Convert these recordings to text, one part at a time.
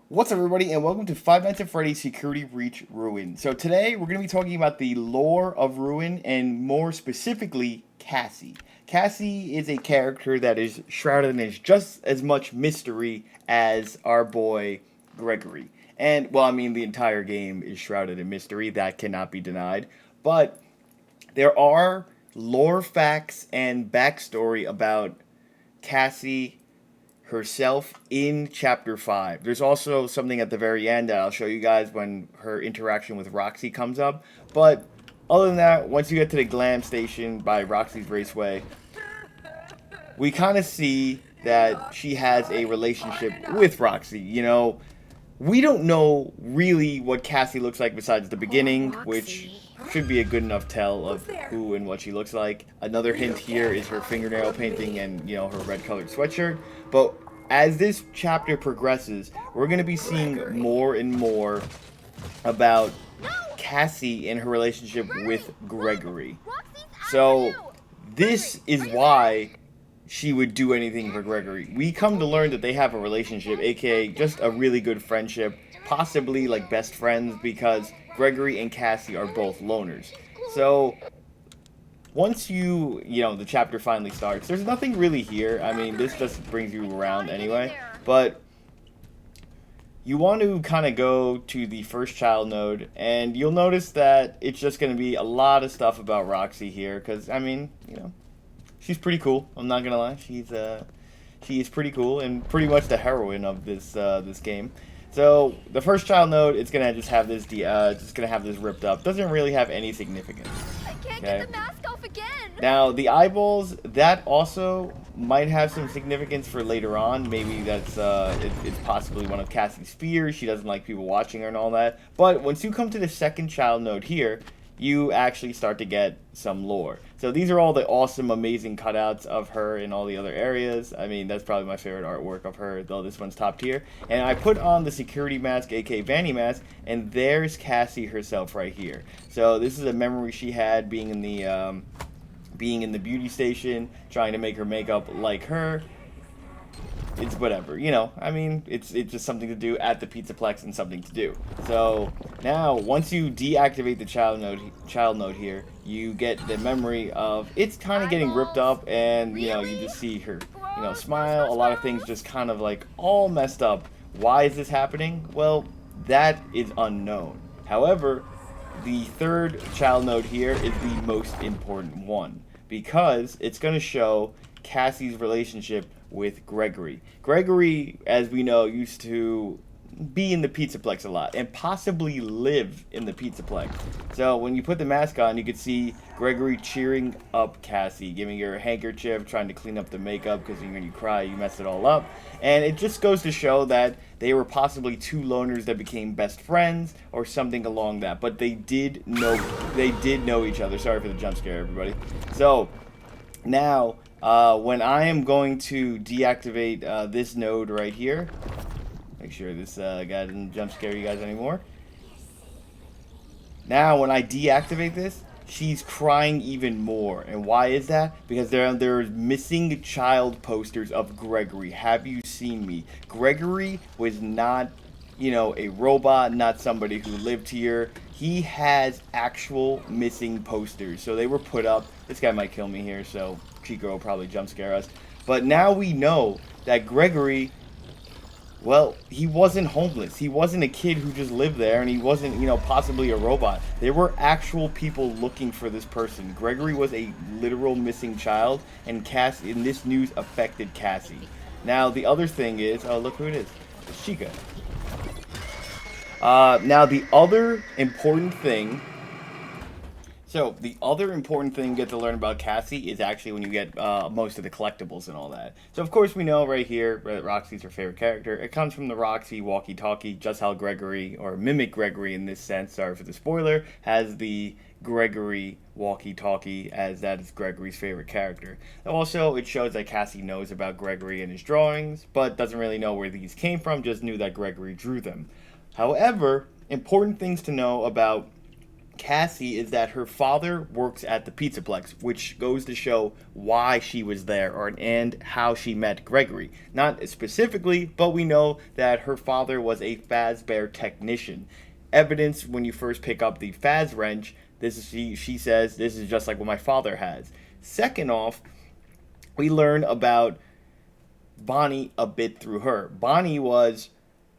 What's up, everybody, and welcome to Five Nights at Freddy's Security Breach Ruin. So today we're going to be talking about the lore of Ruin, and more specifically, Cassie. Cassie is a character that is shrouded in just as much mystery as our boy Gregory. And, well, I mean, the entire game is shrouded in mystery, that cannot be denied. But there are lore facts and backstory about Cassie herself in chapter 5. There's also something at the very end that I'll show you guys when her interaction with Roxy comes up. But other than that, once you get to the glam station by Roxy's Raceway, we kind of see that she has a relationship with Roxy. We don't know really what Cassie looks like besides the beginning, which should be a good enough tell of who and what she looks like. Another hint here is her fingernail painting and, her red colored sweatshirt. But as this chapter progresses, we're going to be seeing more and more about Cassie and her relationship with Gregory. So this is why she would do anything for Gregory. We come to learn that they have a relationship, aka just a really good friendship, possibly like best friends, because Gregory and Cassie are both loners. So once the chapter finally starts, there's nothing really here. I mean, this just brings you around anyway, but you want to kind of go to the first child node, and you'll notice that it's just going to be a lot of stuff about Roxy here, because, I mean, she's pretty cool. I'm not gonna lie. She is pretty cool and pretty much the heroine of this game. So the first child node, it's gonna just have this ripped up. Doesn't really have any significance. I can't get the mask off again. Now the eyeballs, that also might have some significance for later on. Maybe that's it's possibly one of Cassie's fears. She doesn't like people watching her and all that. But once you come to the second child node here, you actually start to get some lore. So these are all the awesome, amazing cutouts of her in all the other areas. I mean, that's probably my favorite artwork of her, though this one's top tier. And I put on the security mask, aka Vanny mask, and there's Cassie herself right here. So this is a memory she had being in the beauty station, trying to make her makeup like her. It's whatever, I mean, it's just something to do at the Pizzaplex and something to do. So now, once you deactivate the child node here, you get the memory of it's kind of getting ripped up, and you just see her, smile. A lot of things just kind of like all messed up. Why is this happening? Well, that is unknown. However, the third child node here is the most important one, because it's going to show Cassie's relationship with Gregory. Gregory, as we know, used to be in the Pizzaplex a lot and possibly live in the Pizzaplex. So when you put the mask on, you could see Gregory cheering up Cassie, giving her a handkerchief, trying to clean up the makeup, because when you cry, you mess it all up. And it just goes to show that they were possibly two loners that became best friends or something along that. But they did know each other. Sorry for the jump scare, everybody. So now, when I am going to deactivate this node right here, make sure this guy doesn't jump scare you guys anymore. Now, when I deactivate this, she's crying even more. And why is that? Because there's missing child posters of Gregory. Have you seen me? Gregory was not, a robot, not somebody who lived here. He has actual missing posters. So they were put up. This guy might kill me here, so Chico will probably jump scare us. But now we know that Gregory, well, he wasn't homeless. He wasn't a kid who just lived there, and he wasn't, possibly a robot. There were actual people looking for this person. Gregory was a literal missing child, and this news affected Cassie. Now, the other thing is, oh, look who it is. It's Chica. Now, the other important thing you get to learn about Cassie is actually when you get most of the collectibles and all that. So, of course, we know right here that Roxy's her favorite character. It comes from the Roxy walkie-talkie, just how Gregory, or mimic Gregory in this sense, sorry for the spoiler, has the Gregory walkie-talkie, as that is Gregory's favorite character. Also, it shows that Cassie knows about Gregory and his drawings, but doesn't really know where these came from, just knew that Gregory drew them. However, important things to know about Cassie is that her father works at the Pizzaplex, which goes to show why she was there and how she met Gregory. Not specifically, but we know that her father was a Fazbear technician. Evidence when you first pick up the Faz wrench, she says this is just like what my father has. Second off, we learn about Bonnie a bit through her. Bonnie was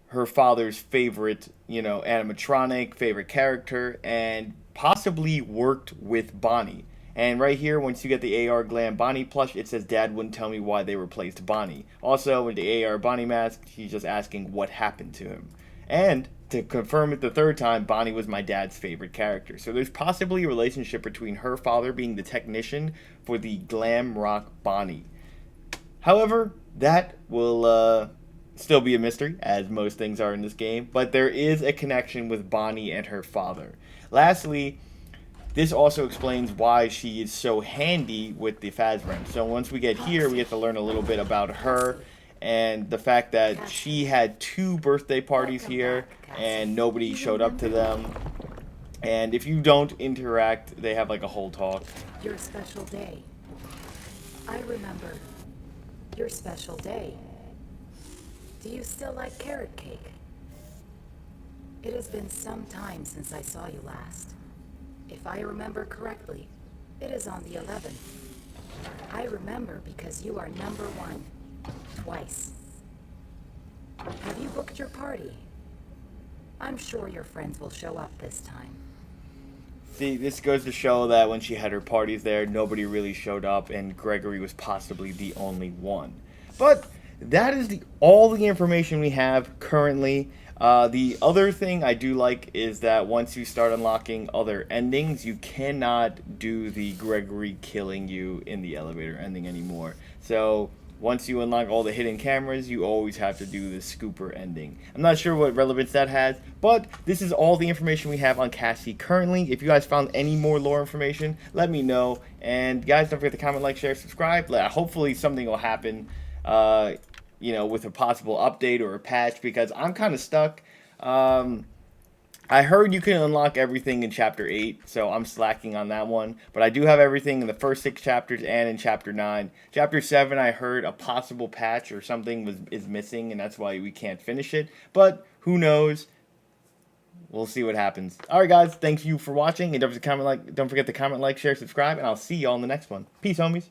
her father's favorite, animatronic, favorite character, and possibly worked with Bonnie. And right here, once you get the AR Glam Bonnie plush, it says Dad wouldn't tell me why they replaced Bonnie. Also, with the AR Bonnie mask, she's just asking what happened to him. And to confirm it the third time, Bonnie was my dad's favorite character. So there's possibly a relationship between her father being the technician for the glam rock Bonnie. However, that will still be a mystery, as most things are in this game, but there is a connection with Bonnie and her father. Lastly, this also explains why she is so handy with the Faz wrench. So once we get here, we get to learn a little bit about her and the fact that she had 2 birthday parties here and nobody showed up to them. And if you don't interact, they have like a whole talk. Your special day. I remember. Your special day. Do you still like carrot cake? It has been some time since I saw you last. If I remember correctly, it is on the 11th. I remember because you are number 1. Twice. Have you booked your party? I'm sure your friends will show up this time. See, this goes to show that when she had her parties there, nobody really showed up, and Gregory was possibly the only one. But that is all the information we have currently. The other thing I do like is that once you start unlocking other endings, you cannot do the Gregory killing you in the elevator ending anymore. So once you unlock all the hidden cameras, you always have to do the scooper ending. I'm not sure what relevance that has, but this is all the information we have on Cassie currently. If you guys found any more lore information, let me know. And guys, don't forget to comment, like, share, subscribe. Hopefully something will happen, with a possible update or a patch, because I'm kind of stuck. I heard you can unlock everything in Chapter 8, so I'm slacking on that one. But I do have everything in the first 6 chapters and in Chapter 9. Chapter 7, I heard a possible patch or something is missing, and that's why we can't finish it. But who knows? We'll see what happens. Alright guys, thank you for watching, and don't forget to comment, like, share, subscribe, and I'll see y'all in the next one. Peace, homies.